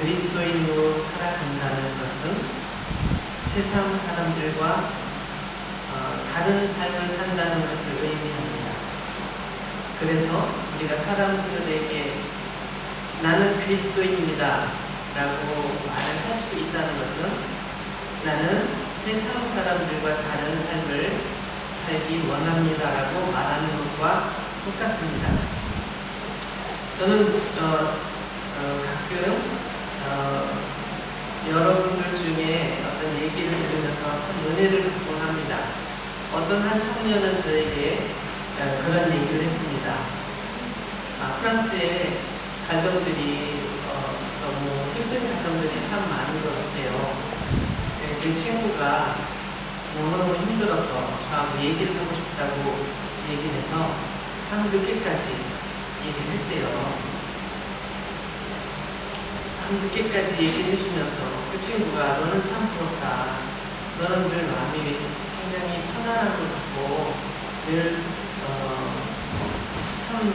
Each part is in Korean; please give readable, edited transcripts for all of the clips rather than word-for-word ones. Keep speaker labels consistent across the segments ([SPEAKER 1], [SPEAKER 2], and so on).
[SPEAKER 1] 그리스도인으로 살아간다는 것은 세상 사람들과 다른 삶을 산다는 것을 의미합니다. 그래서 우리가 사람들에게 나는 그리스도인입니다 라고 말을 할 수 있다는 것은 나는 세상 사람들과 다른 삶을 살기 원합니다 라고 말하는 것과 똑같습니다. 저는 가끔 여러분들 중에 어떤 얘기를 들으면서 참 은혜를 받곤 합니다. 어떤 한 청년은 저에게 그런 얘기를 했습니다. 프랑스의 가정들이 너무 힘든 가정들이 참 많은 것 같아요. 제 친구가 너무너무 힘들어서 저하고 얘기를 하고 싶다고 얘기를 해서 밤 늦게까지 얘기를 했대요. 밤 늦게까지 얘기를 해주면서 그 친구가 너는 참 부럽다. 너는 늘 마음이 굉장히 편안한 것 같고 늘 참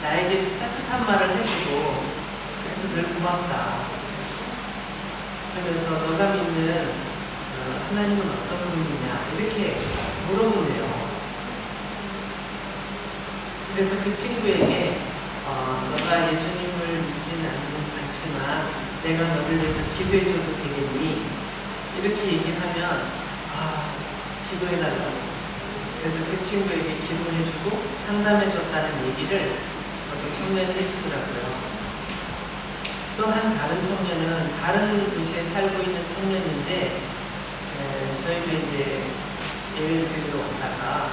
[SPEAKER 1] 나에게 따뜻한 말을 해주고 그래서 늘 고맙다. 그러면서 너가 믿는 하나님은 어떤 분이냐 이렇게 물어보네요. 그래서 그 친구에게 너가 예수님을 믿지는 않지만 내가 너를 위해서 기도해줘도 되겠니? 이렇게 얘기를 하면 기도해달라고. 그래서 그 친구에게 기도해주고 상담해줬다는 얘기를 어떤 청년이 해주더라고요. 또 한 다른 청년은 다른 도시에 살고 있는 청년인데 저희 교회 이제 예배를 드리러 왔다가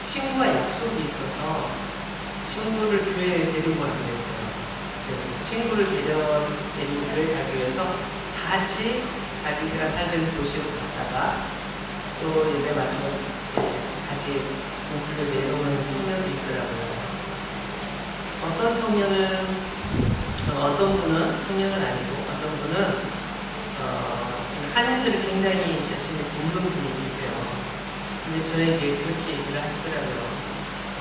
[SPEAKER 1] 친구와 약속이 있어서 친구를 교회에 데리고 가게 됐어요. 그래서 그 친구를 데리고 교회 가기 위해서 다시 자기가 살던 도시로 갔다가 또 예배 마치고 다시 목표로 내려오는 청년도 있더라고요. 어떤 청년은 어떤 분은 청년은 아니고 어떤 분은 한인들을 굉장히 열심히 돕는 분이 계세요. 근데 저에게 그렇게 얘기를 하시더라고요.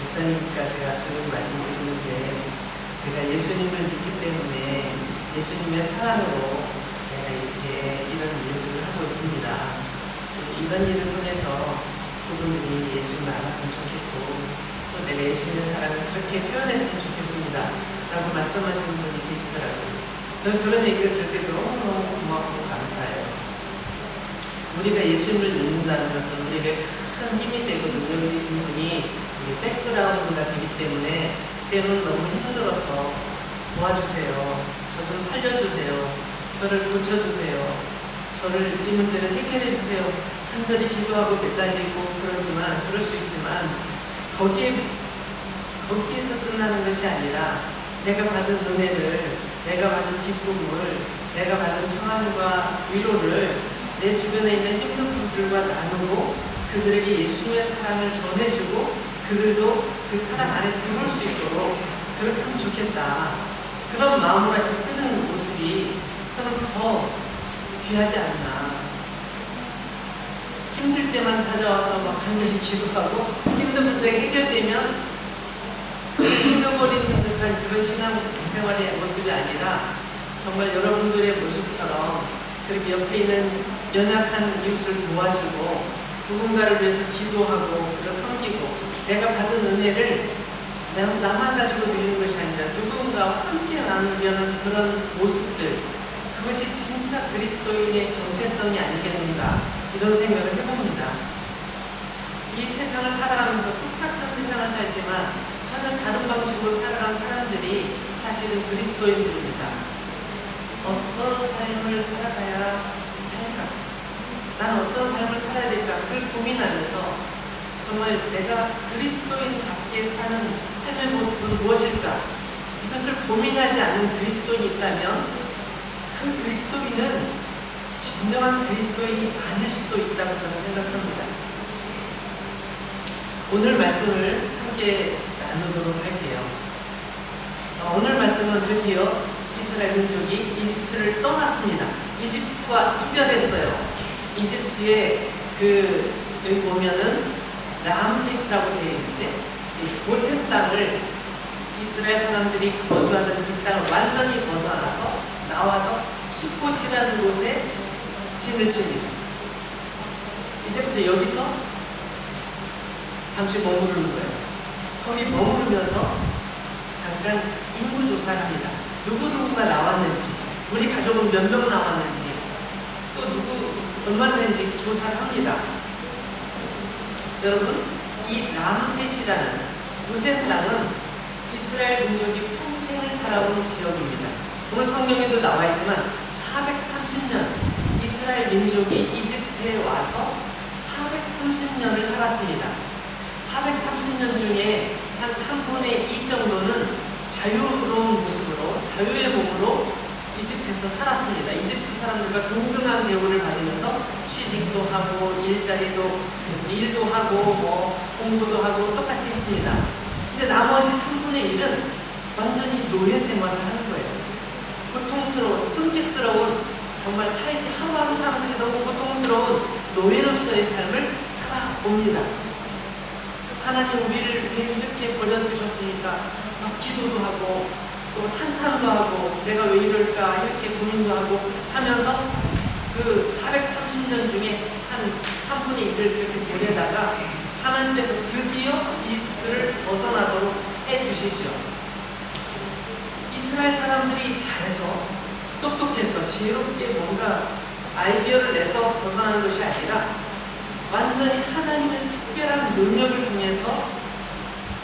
[SPEAKER 1] 목사님과 제가 조용히 말씀드리는데 제가 예수님을 믿기 때문에 예수님의 사랑으로 내가 이렇게 이런 일들을 하고 있습니다. 이런 일을 통해서 그분들이 예수님을 알았으면 좋겠고 또 내가 예수님의 사랑을 그렇게 표현했으면 좋겠습니다 라고 말씀하시는 분이 계시더라고요. 저는 그런 얘기를 들을 때 너무너무 고맙고 감사해요. 우리가 예수님을 믿는다는 것은 우리에게 큰 힘이 되고 능력이 되신 분이 우리 백그라운드가 되기 때문에 때로는 너무 힘들어서 도와주세요. 저 좀 살려주세요. 저를 고쳐주세요. 저를 이 문제를 해결해주세요. 간절히 기도하고 매달리고 그럴 수 있지만 거기에서 끝나는 것이 아니라 내가 받은 은혜를, 내가 받은 기쁨을, 내가 받은 평안과 위로를 내 주변에 있는 힘든 분들과 나누고 그들에게 예수님의 사랑을 전해주고 그들도 그 사랑 안에 들어올 수 있도록 그렇게 하면 좋겠다. 그런 마음으로 애쓰는 모습이 저는 더 귀하지 않나. 힘들 때만 찾아와서 막 간절히 기도하고 힘든 문제가 해결되면 잊어버리는 듯한 그런 신앙생활의 모습이 아니라 정말 여러분들의 모습처럼 그렇게 옆에 있는 연약한 이웃을 도와주고 누군가를 위해서 기도하고 그리고 섬기고 내가 받은 은혜를 나만 가지고 누리는 것이 아니라 누군가와 함께 나누려는 그런 모습들, 그것이 진짜 그리스도인의 정체성이 아니겠는가 이런 생각을 해봅니다. 이 세상을 살아가면서 똑같은 세상을 살지만 전혀 다른 방식으로 살아간 사람들이 사실은 그리스도인들입니다. 어떤 삶을 살아가야 할까? 난 어떤 삶을 살아야 될까? 그걸 고민하면서 정말 내가 그리스도인답게 사는 삶의 모습은 무엇일까? 이것을 고민하지 않는 그리스도인이 있다면 그 그리스도인은 진정한 그리스도인이 아닐 수도 있다고 저는 생각합니다. 오늘 말씀을 함께 나누도록 할게요. 오늘 말씀은 드디어 이스라엘 민족이 이집트를 떠났습니다. 이집트와 이별했어요. 이집트에 여기 보면은 람셋이라고 되어 있는데 이 고센 땅을 이스라엘 사람들이 거주하던 이 땅을 완전히 벗어나서 나와서 숫곳이라는 곳에 진을 칩니다. 이제부터 여기서 잠시 머무르는 거예요. 거기 머무르면서 잠깐 인구조사를 합니다. 누구누구가 나왔는지, 우리 가족은 몇 명 나왔는지, 또 누구 얼마나 되는지 조사를 합니다. 여러분, 이 람셋이라는 고센 땅은 이스라엘 민족이 평생을 살아온 지역입니다. 오늘 성경에도 나와 있지만 430년 이스라엘 민족이 이집트에 와서 430년을 살았습니다. 430년 중에 한 3분의 2 정도는 자유로운 모습으로, 자유의 몸으로 이집트에서 살았습니다. 이집트 사람들과 동등한 대우를 받으면서 취직도 하고 일도 하고 공부도 하고 똑같이 했습니다. 근데 나머지 3분의 1은 완전히 노예 생활을 하는 거예요. 고통스러운, 끔찍스러운, 정말 살기 하루하루 사는 것이 너무 고통스러운 노예로서의 삶을 살아옵니다. 하나님 우리를 왜 이렇게 버려두셨습니까? 막 기도도 하고 또 한탄도 하고 내가 왜 이럴까 이렇게 고민도 하고 하면서 그 430년 중에 한 3분의 1을 그렇게 보내다가 하나님께서 드디어 이집트를 벗어나도록 해주시죠. 이스라엘 사람들이 잘해서 똑똑해서 지혜롭게 뭔가 아이디어를 내서 벗어나는 것이 아니라 완전히 하나님의 특별한 능력을 통해서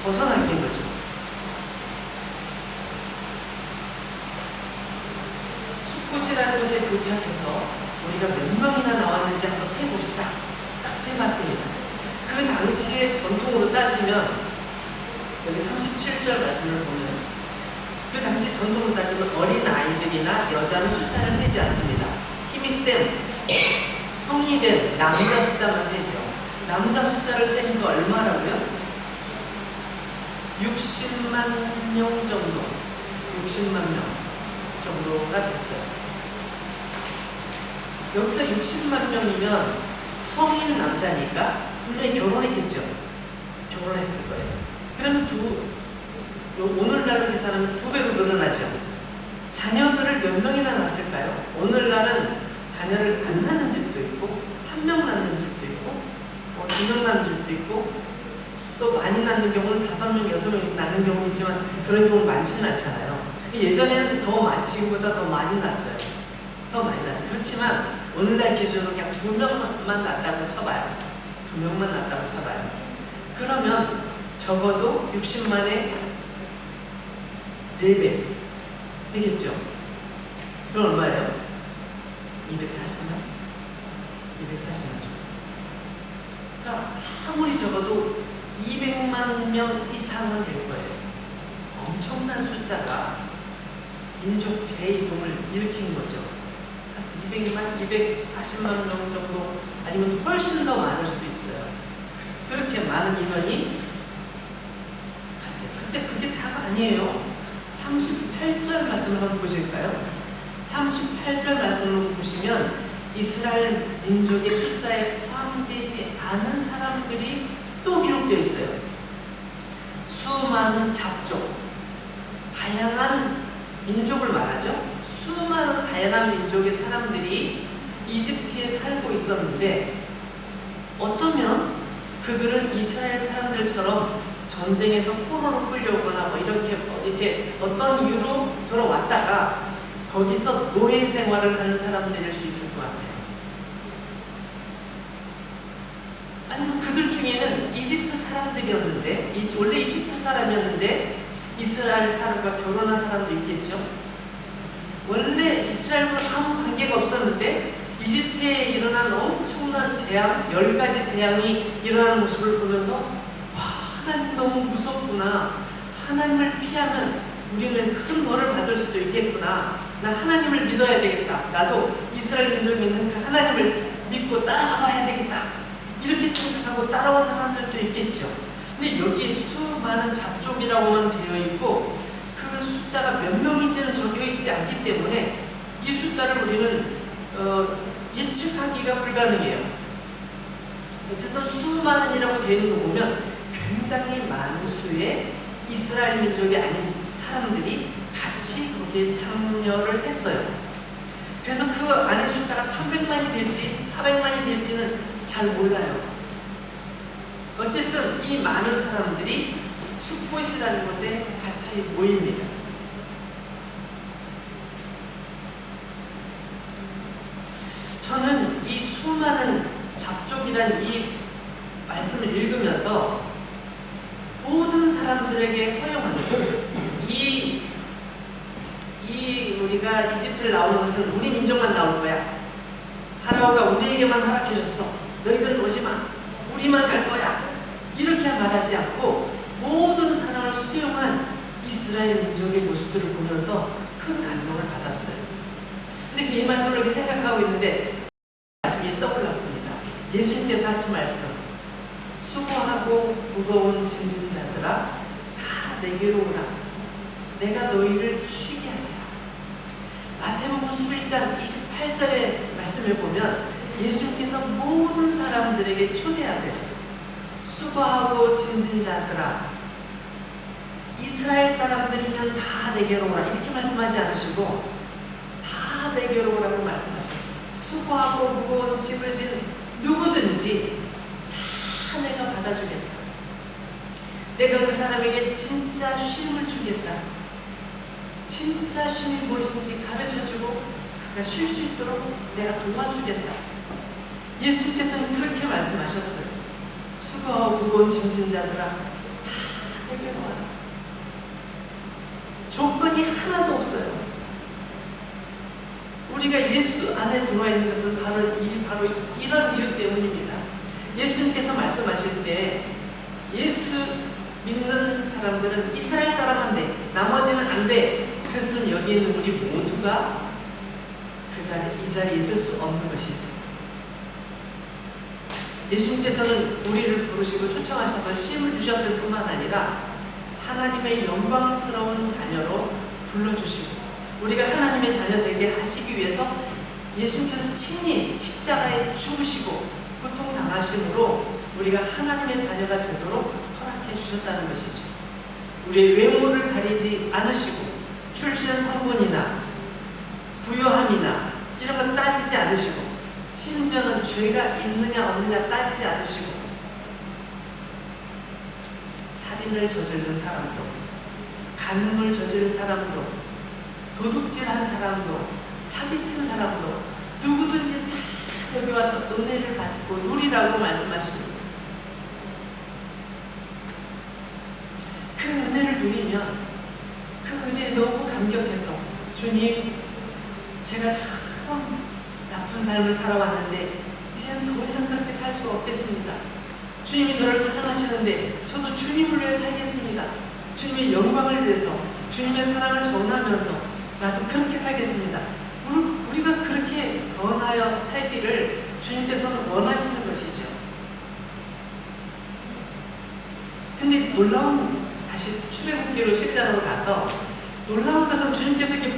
[SPEAKER 1] 벗어나게 된 거죠. 숫곳이라는 곳에 도착해서 우리가 몇 명이나 나왔는지 한번 세봅시다. 딱 세봤습니다. 그 당시의 전통으로 따지면 여기 37절 말씀을 보면 그 당시 전통으로 따지면 어린 아이들이나 여자는 숫자를 세지 않습니다. 힘이 센 성이 된 남자 숫자만 세죠. 남자 숫자를 세는 거 얼마라고요? 60만 명 정도, 60만 명 정도가 됐어요. 여기서 60만 명이면 성인 남자니까 분명히 결혼했겠죠. 결혼했을 거예요. 그러면 오늘날로 계산하면 2배로 늘어나죠. 자녀들을 몇 명이나 낳았을까요? 오늘날은 자녀를 안 낳는 집도 있고 1명 낳는 집도 있고 2명 낳는 집도 있고 또 많이 낳는 경우는 5명, 6명 낳는 경우도 있지만 그런 경우는 많지는 않잖아요. 예전에는 지금보다 더 많이 낳았어요. 더 많이 낳았어요. 그렇지만 오늘날 기준으로 그냥 2명만 낳았다고 쳐봐요. 2명만 낳았다고 쳐봐요. 그러면 적어도 60만에 4배 되겠죠? 그럼 얼마예요? 240만? 240만 정도. 그러니까 아무리 적어도 200만 명 이상은 될 거예요. 엄청난 숫자가 민족 대이동을 일으킨 거죠. 한 200만, 240만 명 정도 아니면 훨씬 더 많을 수도 있어요. 그렇게 많은 인원이 갔어요. 근데 그게 다가 아니에요. 38절 말씀을 한번 보실까요? 38절 말씀을 보시면 이스라엘 민족의 숫자에 포함되지 않은 사람들이 또 기록되어 있어요. 수많은 잡족, 다양한 민족을 말하죠. 수많은 다양한 민족의 사람들이 이집트에 살고 있었는데 어쩌면 그들은 이스라엘 사람들처럼 전쟁에서 포로로 끌려오거나 이렇게 어떤 이유로 들어왔다가 거기서 노예 생활을 하는 사람들일 수 있을 것 같아요. 아니면 그들 중에는 이집트 사람들이었는데 원래 이집트 사람이었는데 이스라엘 사람과 결혼한 사람도 있겠죠. 원래 이스라엘과 아무 관계가 없었는데 이집트에 일어난 엄청난 재앙, 10가지 재앙이 일어나는 모습을 보면서 와, 하나님 너무 무섭구나. 하나님을 피하면 우리는 큰 벌을 받을 수도 있겠구나. 나 하나님을 믿어야 되겠다. 나도 이스라엘 민족이 믿는 그 하나님을 믿고 따라가봐야 되겠다. 이렇게 생각하고 따라온 사람들도 있겠죠. 근데 여기에 수많은 잡족이라고만 되어 있고 그 숫자가 몇 명인지는 적혀 있지 않기 때문에 이 숫자를 우리는 예측하기가 불가능해요. 어쨌든 수많은이라고 되어 있는 거 보면 굉장히 많은 수의 이스라엘 민족이 아닌 사람들이 같이 거기에 참여를 했어요. 그래서 그 안의 숫자가 300만이 될지 400만이 될지는 잘 몰라요. 어쨌든 이 많은 사람들이 숫곳이라는 곳에 같이 모입니다. 저는 이 수많은 잡족이란 이 말씀을 읽으면서 모든 사람들에게 허용하는 우리가 이집트를 나오는 것은 우리 민족만 나올 거야. 파라오가 우리에게만 허락해줬어. 너희들은 오지 마. 우리만 갈 거야. 이렇게 말하지 않고 모든 사람을 수용한 이스라엘 민족의 모습들을 보면서 큰 감동을 받았어요. 근데 이 말씀을 이렇게 생각하고 있는데 말씀이 떠올랐습니다. 예수님께서 하신 말씀, 수고하고 무거운 짐진 자들아 다 내게로 오라. 내가 너희를 쉬게 하리라. 마태복음 11장 28절의 말씀을 보면 예수님께서 모든 사람들에게 초대하세요. 수고하고 짐진 자들아, 이스라엘 사람들이면 다 내게로 오라 이렇게 말씀하지 않으시고 다 내게로 오라고 말씀하셨어요. 수고하고 무거운 짐을 진 누구든지 다 내가 받아주겠다. 내가 그 사람에게 진짜 쉼을 주겠다. 진짜 쉼이 무엇인지 가르쳐주고 그가 쉴 수 있도록 내가 도와주겠다. 예수님께서는 그렇게 말씀하셨어요. 수고하고 무거운 짐진 자들아 다 내게로 와라. 조건이 하나도 없어요. 우리가 예수 안에 들어와 있는 것은 바로 이런 이유 때문입니다. 예수님께서 말씀하실 때 예수 믿는 사람들은 이스라엘 사람만 돼. 나머지는 안 돼. 그래서는 여기 있는 우리 모두가 이 자리에 있을 수 없는 것이죠. 예수님께서는 우리를 부르시고 초청하셔서 쉼을 주셨을 뿐만 아니라 하나님의 영광스러운 자녀로 불러주시고 우리가 하나님의 자녀 되게 하시기 위해서 예수님께서 친히 십자가에 죽으시고 고통당하심으로 우리가 하나님의 자녀가 되도록 허락해 주셨다는 것이죠. 우리의 외모를 가리지 않으시고 출신 성분이나 부유함이나 이런 건 따지지 않으시고 심지어는 죄가 있느냐 없느냐 따지지 않으시고 살인을 저지른 사람도 간음을 저지른 사람도 도둑질한 사람도 사기친 사람도 누구든지 다 여기 와서 은혜를 받고 누리라고 말씀하십니다. 그 은혜를 누리면 그 은혜에 너무 감격해서 주님, 제가 참 나쁜 삶을 살아왔는데 이제는 더 이상 그렇게 살 수 없겠습니다. 주님이 저를 사랑하시는데 저도 주님을 위해 살겠습니다. 주님의 영광을 위해서 주님의 사랑을 전하면서 나도 그렇게 살겠습니다. 우리가 그렇게 변하여 살기를 주님께서는 원하시는 것이죠. 근데 놀라운, 다시 출애굽기로 10장으로 가서 놀라운 것은 주님께서 이렇게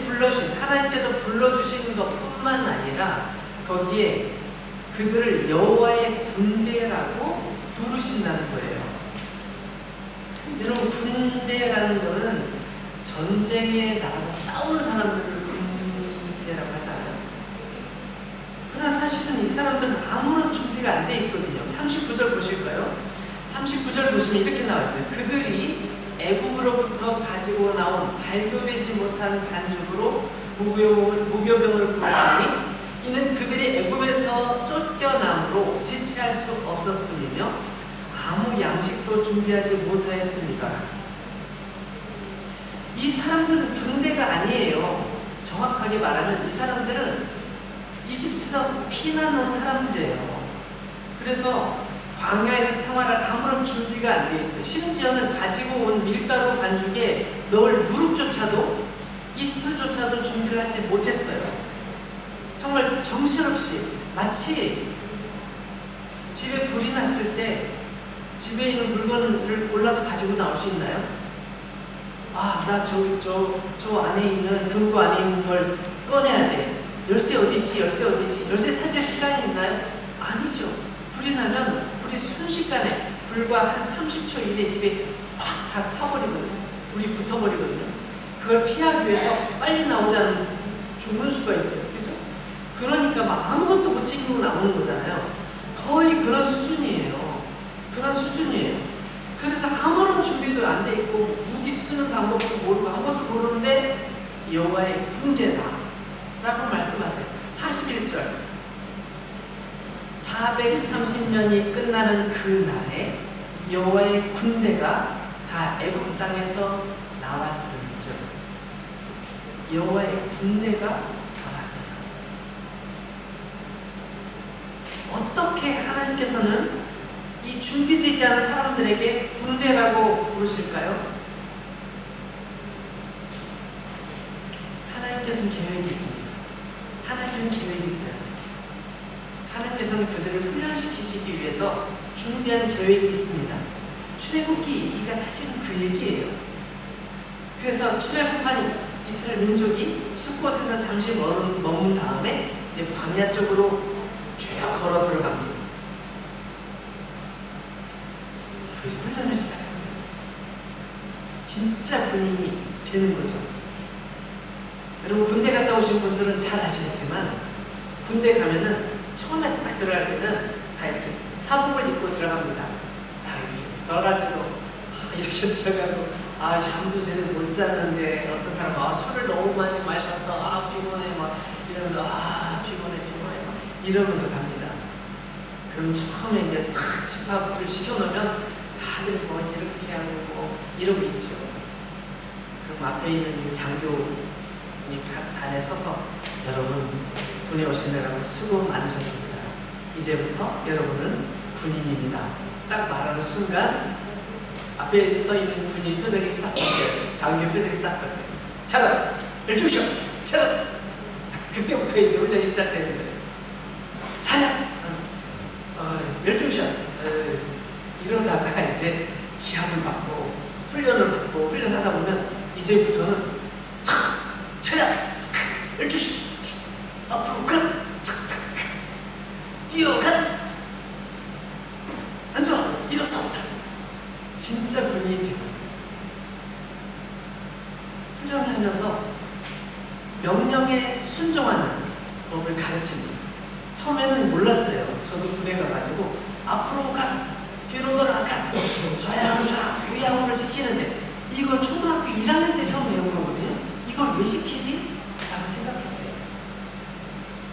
[SPEAKER 1] 하나님께서 불러주신 것뿐만 아니라 거기에 그들을 여호와의 군대라고 부르신다는 거예요. 여러분, 군대라는 거는 전쟁에 나가서 싸우는 사람들을 군대라고 하잖아요. 그러나 사실은 이 사람들은 아무런 준비가 안 돼 있거든요. 39절 보실까요? 39절 보시면 이렇게 나와 있어요. 그들이 애굽으로부터 가지고 나온 발교되지 못한 반죽으로 무교병을 구했으니 이는 그들이 애굽에서 쫓겨남으로 지체할 수 없었음이며 아무 양식도 준비하지 못하였습니다. 이 사람들은 군대가 아니에요. 정확하게 말하면 이 사람들은 이집트에서 피난 온 사람들이에요. 그래서 광야에서 생활할 아무런 준비가 안 돼 있어요. 심지어는 가지고 온 밀가루 반죽에 넣을 누룩조차도, 이스트조차도 준비를 하지 못했어요. 정말 정신없이, 마치 집에 불이 났을 때 집에 있는 물건을 골라서 가지고 나올 수 있나요? 아, 나 저 안에 있는, 금고 안에 있는 걸 꺼내야 돼. 열쇠 어디 있지? 열쇠 어디 있지? 열쇠 찾을 시간이 있나요? 아니죠. 불이 나면 불이 순식간에 불과 한 30초 이내에 집에 확 다 타버리거든요. 불이 붙어버리거든요. 그걸 피하기 위해서 빨리 나오지 않으면 죽는 수가 있어요. 그죠? 그러니까 막 아무것도 못 챙기고 나오는 거잖아요. 거의 그런 수준이에요. 그런 수준이에요. 그래서 아무런 준비도 안 돼 있고 무기 쓰는 방법도 모르고 아무것도 모르는데 여호와의 군대다 라고 말씀하세요. 41절 430년이 끝나는 그 날에 여호와의 군대가 다 애굽 땅에서 나왔음즉 여호와의 군대가 나왔다. 어떻게 하나님께서는 이 준비되지 않은 사람들에게 군대라고 부르실까요? 하나님께서는 계획이 있습니다. 하나님께서는 계획이 있어요. 하나님께서는 그들을 훈련시키시기 위해서 준비한 계획이 있습니다. 출애굽기 얘기가 사실은 그 얘기예요. 그래서 출애굽한 이스라엘 민족이 숫곳에서 잠시 머문 다음에 이제 광야 쪽으로 쭉 걸어 들어갑니다. 그래서 훈련을 시작하는 거죠. 진짜 군인이 되는 거죠. 여러분 군대 갔다 오신 분들은 잘 아시겠지만 군대 가면은 처음에 딱 들어갈 때는 다 이렇게 사복을 입고 들어갑니다. 다 이렇게 들어갈 때도 이렇게 들어가고 잠도 제대로 못 잤는데 어떤 사람은 술을 너무 많이 마셔서 피곤해 막 이러면서 피곤해 막 이러면서 갑니다. 그럼 처음에 이제 탁 집합을 시켜놓으면 다들 뭐 이렇게 하고 뭐 이러고 있죠. 그럼 앞에 있는 이제 장교님 단에 서서 여러분 군에 오시느라고 수고 많으셨습니다. 이제부터 여러분은 군인입니다. 딱 말하는 순간 앞에 서 있는 군인 표정이 싹 바뀌어요. 장교 표정이 싹 바뀌어요. 차렷! 일주시오! 차렷! 그때부터 이제 훈련이 시작되는 거예요. 차렷! 일주시오! 이러다가 이제 기합을 받고 훈련을 받고 훈련하다 보면 이제부터는 차렷! 일주시오! 앞으로 가! 뛰어가! 앉아! 일어서! 진짜 군인이 되고 훈련을 하면서 명령에 순종하는 법을 가르칩니다. 처음에는 몰랐어요. 저도 군에 가가지고 앞으로 가! 뒤로 돌아가! 좌양을 좌! 우양을 시키는데 이걸 초등학교 1학년 때 처음 배운 거거든요. 이걸 왜 시키지? 라고 생각했어요.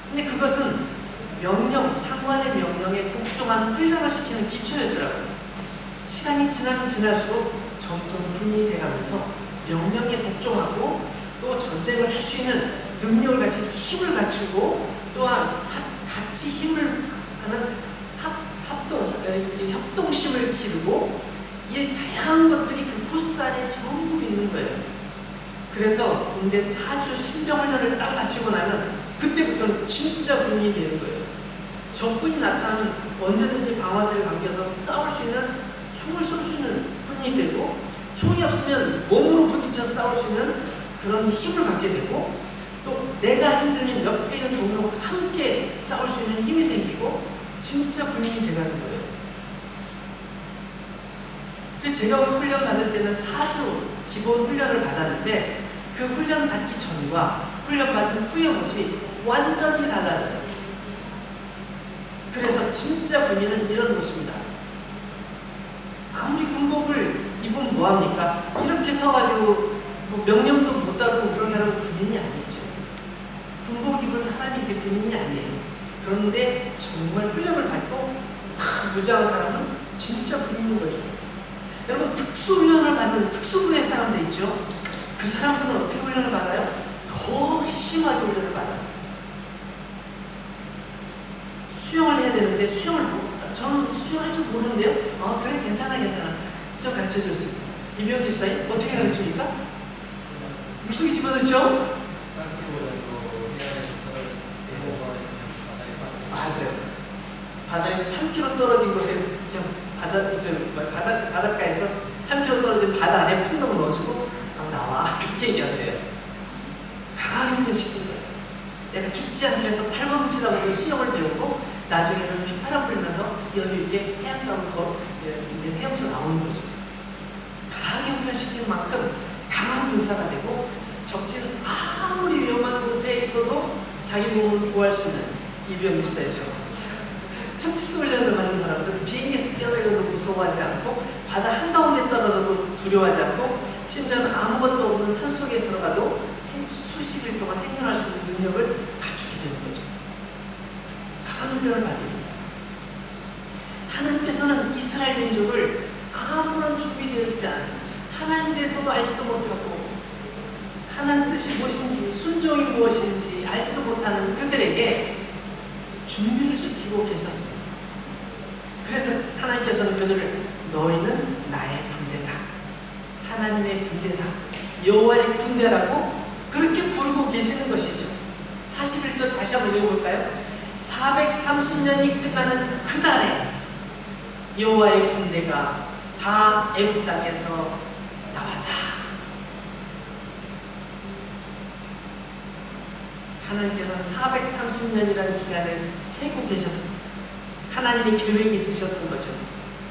[SPEAKER 1] 근데 그것은 명령, 상관의 명령에 복종한 훈련을 시키는 기초였더라고요. 시간이 지나면 지날수록 점점 군인이 돼가면서 명령에 복종하고 또 전쟁을 할 수 있는 능력을 갖춘 힘을 갖추고 또한 같이 힘을 하는 협동심을 기르고 이 다양한 것들이 그 코스 안에 전부 있는 거예요. 그래서 군대 4주 신병훈련을 딱 마치고 나면 그때부터는 진짜 군인이 되는 거예요. 적군이 나타나면 언제든지 방아쇠를 감겨서 싸울 수 있는 총을 쏠 수 있는 군인이 되고 총이 없으면 몸으로 부딪혀서 싸울 수 있는 그런 힘을 갖게 되고 또 내가 힘들면 옆에 있는 동료와 함께 싸울 수 있는 힘이 생기고 진짜 군인이 되가는 거예요. 그래서 제가 훈련 받을 때는 4주 기본 훈련을 받았는데 그 훈련 받기 전과 훈련 받은 후의 모습이 완전히 달라져요. 그래서 진짜 군인은 이런 모습입니다. 아무리 군복을 입으면 뭐합니까? 이렇게 서가지고 뭐 명령도 못 따르고 그런 사람은 군인이 아니죠. 군복 입은 사람이 이제 군인이 아니에요. 그런데 정말 훈련을 받고 다 무장한 사람은 진짜 군인인 거죠. 여러분 특수훈련을 받는 특수부의 사람들 있죠? 그 사람들은 어떻게 훈련을 받아요? 더 심하게 훈련을 받아요. 수영을 해야 되는데 저는 수영할 줄 모르는데요? 그래 괜찮아 수영 가르쳐줄 수 있어. 이병헌 집사님 어떻게 가르칩니까? 물속에 집어넣죠? 맞아요. 바다에서 3km 떨어진 곳에 그냥 바닷가에서 3km 떨어진 바다 안에 풍덩 넣어주고 나와 그렇게 얘기한대요. 강하게 훈련시킨 거예요. 내가 죽지 않게 해서 팔걸음치다 보면 수영을 배우고 나중에는 휘파람 불면서 여유 있게 해안가로 이제 헤엄쳐 나오는 거죠. 강하게 훈련시킨 만큼 강한 군사가 되고 적진은 아무리 위험한 곳에 있어도 자기 몸을 보호할 수 있는 이병 육사처럼 특수훈련을 받는 사람들은 비행기에서 뛰어내려도 무서워하지 않고 바다 한가운데 떨어져도 두려워하지 않고 심지어는 아무것도 없는 산속에 들어가도 수십 일 동안 생존할 수 있는 능력을 갖추게 되는 거죠. 강한 훈련을 받습니다. 하나님께서는 이스라엘 민족을 아무런 준비되어 있지 않은, 하나님 대해서도 알지도 못하고 하나님 뜻이 무엇인지 순종이 무엇인지 알지도 못하는 그들에게 준비를 시키고 계셨습니다. 그래서 하나님께서는 그들을 너희는 나의 군대다, 하나님의 군대다, 여호와의 군대라고 그렇게 부르고 계시는 것이죠. 41절 다시 한번 읽어볼까요? 430년이 끝나는 그 달에 여호와의 군대가 다 애굽 땅에서 나왔다. 하나님께서는 430년이라는 기간을 세고 계셨습니다. 하나님의 계획이 있으셨던 거죠.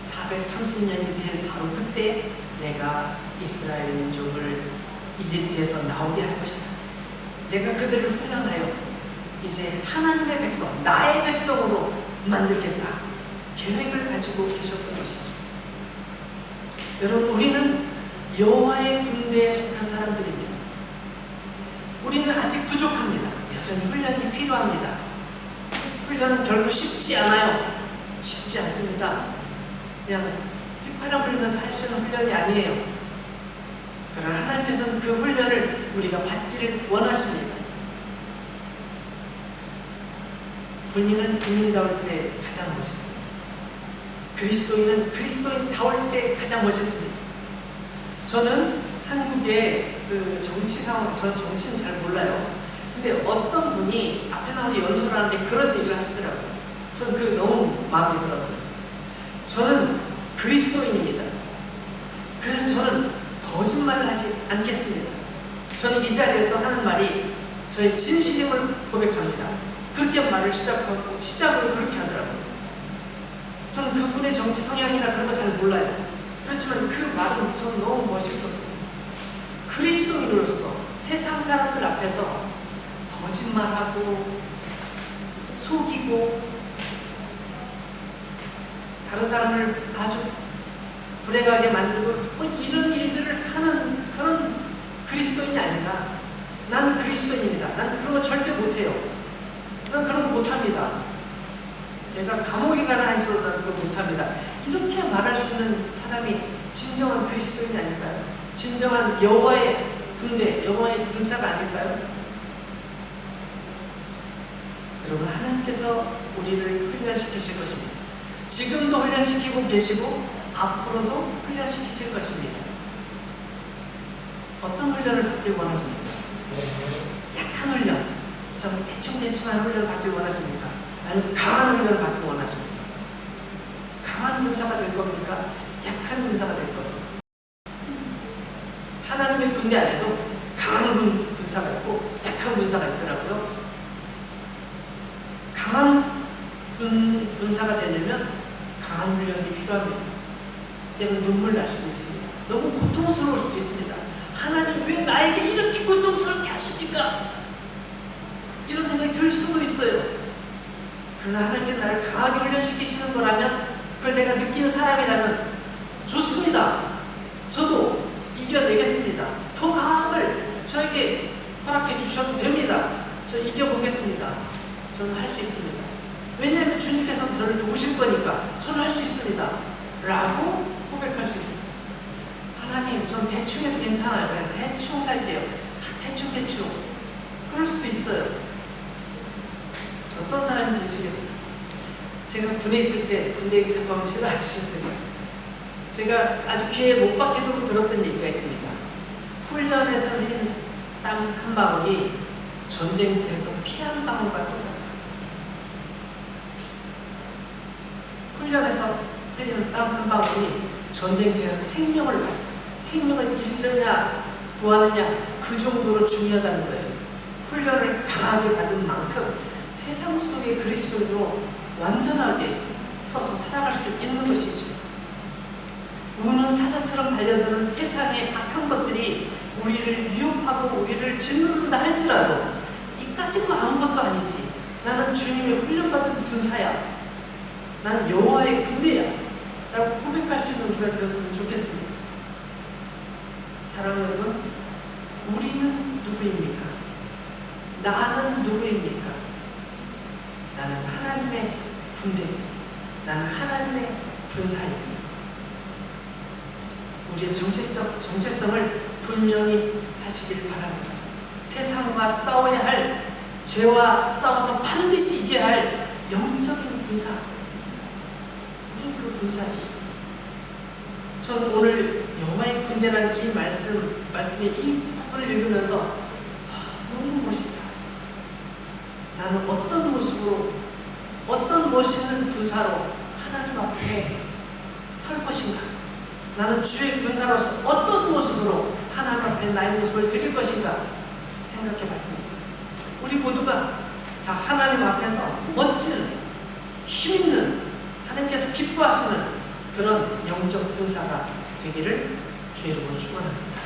[SPEAKER 1] 430년이 된 바로 그때 내가 이스라엘 민족을 이집트에서 나오게 할 것이다. 내가 그들을 훈련하여 이제 하나님의 백성, 나의 백성으로 만들겠다. 계획을 가지고 계셨던 것이죠. 여러분, 우리는 여호와의 군대에 속한 사람들입니다. 우리는 아직 부족합니다. 여전히 훈련이 필요합니다. 훈련은 결국 쉽지 않아요. 쉽지 않습니다. 그냥 휘파람 불면서 할 수 있는 훈련이 아니에요. 그러나 하나님께서는 그 훈련을 우리가 받기를 원하십니다. 군인은 군인다울 때 가장 멋있습니다. 그리스도인은 그리스도인다울 때 가장 멋있습니다. 저는 한국의 그 정치 상황, 전 정치는 잘 몰라요. 근데 어떤 분이 앞에 나와서 연설을 하는데 그런 얘기를 하시더라고요. 저는 그 너무 마음에 들었어요. 저는 그리스도인입니다. 그래서 저는 거짓말을 하지 않겠습니다. 저는 이 자리에서 하는 말이 저의 진실임을 고백합니다. 그렇게 말을 시작을 그렇게 하더라고요. 저는 그분의 정치 성향이나 그런 거 잘 몰라요. 그렇지만 그 말은 저는 너무 멋있었어요. 그리스도인으로서 세상 사람들 앞에서 거짓말하고 속이고 다른 사람을 아주 불행하게 만들고 이런 일들을 하는 그런 그리스도인이 아니라 나는 그리스도인입니다. 난 그런 거 절대 못해요. 난 그런 거 못합니다. 내가 감옥에 가나 있어도 난 그거 못합니다. 이렇게 말할 수 있는 사람이 진정한 그리스도인이 아닐까요? 진정한 여호와의 군대, 여호와의 군사가 아닐까요? 여러분, 하나님께서 우리를 훈련시키실 것입니다. 지금도 훈련시키고 계시고 앞으로도 훈련시키실 것입니다. 어떤 훈련을 받길 원하십니까? 약한 훈련, 저는 대충대충한 훈련을 받길 원하십니까? 아니면 강한 훈련을 받길 원하십니까? 강한 군사가 될 겁니까? 약한 군사가 될 겁니까? 하나님의 군대 안에도 강한 군사가 있고 약한 군사가 있더라고요. 강한 군사가 되려면 강한 훈련이 필요합니다. 때로는 눈물 날 수도 있습니다. 너무 고통스러울 수도 있습니다. 하나님 왜 나에게 이렇게 고통스럽게 하십니까? 이런 생각이 들 수도 있어요. 그러나 하나님께 나를 강하게 훈련시키시는 거라면, 그걸 내가 느끼는 사람이라면 좋습니다. 저도 이겨내겠습니다. 더 강함을 저에게 허락해 주셔도 됩니다. 저 이겨보겠습니다. 저는 할 수 있습니다. 왜냐하면 주님께서 저를 도우실 거니까 저는 할 수 있습니다. 라고 고백할 수 있습니다. 하나님, 전 대충 해도 괜찮아요. 그냥 대충 살게요. 대충. 그럴 수도 있어요. 어떤 사람이 되시겠습니까? 제가 군에 있을 때, 군대 얘기 잠깐 싫어하실 텐데, 제가 아주 귀에 못 박히도록 들었던 얘기가 있습니다. 훈련에서 흘린 땀 한 방울이 전쟁터에서 피 한 방울과 똑같다. 훈련에서 흘리는 땀 한 방울이 전쟁터에서 생명을 잃느냐 구하느냐 그 정도로 중요하다는 거예요. 훈련을 강하게 받은 만큼 세상 속의 그리스도인으로 완전하게 서서 살아갈 수 있는 것이죠. 우는 사자처럼 달려드는 세상의 악한 것들이 우리를 위협하고 우리를 짓누른다 할지라도 이까짓 거 아무것도 아니지. 나는 주님의 훈련받은 군사야. 난 여호와의 군대야. 라고 고백할 수 있는 우리가 되었으면 좋겠습니다. 사랑하는 여러분, 우리는 누구입니까? 나는 누구입니까? 나는 하나님의 군대, 나는 하나님의 군사입니다. 우리의 정체성을 분명히 하시길 바랍니다. 세상과 싸워야 할, 죄와 싸워서 반드시 이겨야 할 영적인 군사, 우리는 그 군사입니다. 전 오늘 여호와의 군대라는 이 말씀의 이 부분을 읽으면서 너무 멋있다. 나는 어떤 모습으로, 어떤 멋있는 군사로 하나님 앞에 설 것인가? 나는 주의 군사로서 어떤 모습으로 하나님 앞에 나의 모습을 드릴 것인가 생각해 봤습니다. 우리 모두가 다 하나님 앞에서 멋진, 힘있는, 하나님께서 기뻐하시는 그런 영적 군사가 되기를 주의 이름으로 축원합니다.